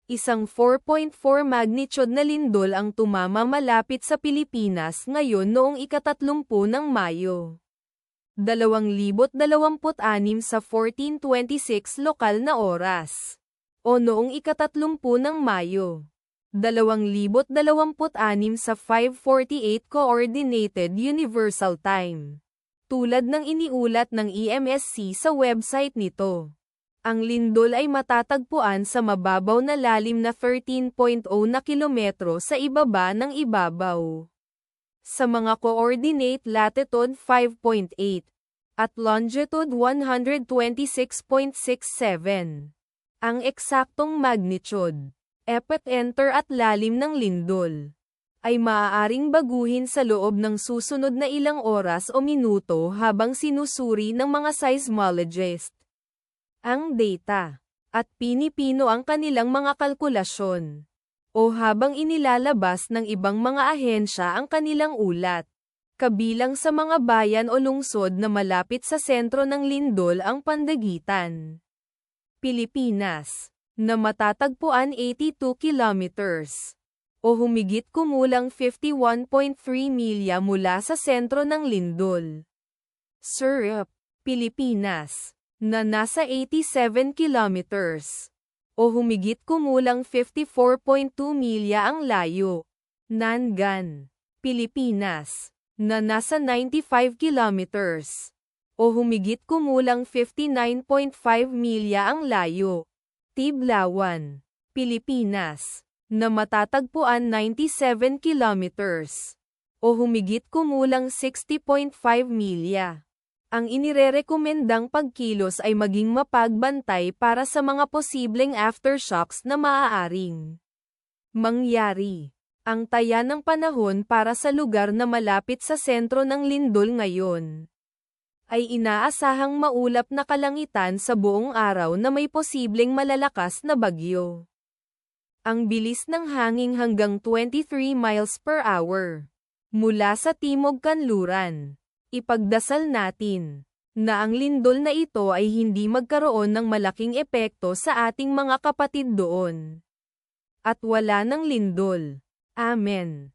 Isang 4.4 magnitude na lindol ang tumama malapit sa Pilipinas ngayon noong ika-30 ng Mayo. 2026 sa 14:26 lokal na oras. O noong ika-30 ng Mayo. 2026 sa 5:48 Coordinated Universal Time. Tulad ng iniulat ng EMSC sa website nito. Ang lindol ay matatagpuan sa mababaw na lalim na 13.0 na kilometro sa ibaba ng ibabaw. Sa mga coordinate latitude 5.8 at longitude 126.67. Ang eksaktong magnitude, epicenter at lalim ng lindol ay maaaring baguhin sa loob ng susunod na ilang oras o minuto habang sinusuri ng mga seismologist ang data, at pinipino ang kanilang mga kalkulasyon, o habang inilalabas ng ibang mga ahensya ang kanilang ulat. Kabilang sa mga bayan o lungsod na malapit sa sentro ng lindol ang Pandagitan, Pilipinas, na matatagpuan 82 kilometers, o humigit kumulang 51.3 milya mula sa sentro ng lindol. Surup, Pilipinas, na nasa 87 kilometers, o humigit kumulang 54.2 milya ang layo. Nangan, Pilipinas, na nasa 95 kilometers, o humigit kumulang 59.5 milya ang layo. Tiblawan, Pilipinas, na matatagpuan 97 kilometers, o humigit kumulang 60.5 milya. Ang inirerekomendang pagkilos ay maging mapagbantay para sa mga posibleng aftershocks na maaaring mangyari. Ang taya ng panahon para sa lugar na malapit sa sentro ng lindol ngayon ay inaasahang maulap na kalangitan sa buong araw na may posibleng malalakas na bagyo. Ang bilis ng hangin hanggang 23 miles per hour mula sa timog kanluran. Ipagdasal natin na ang lindol na ito ay hindi magkaroon ng malaking epekto sa ating mga kapatid doon. At wala ng lindol. Amen.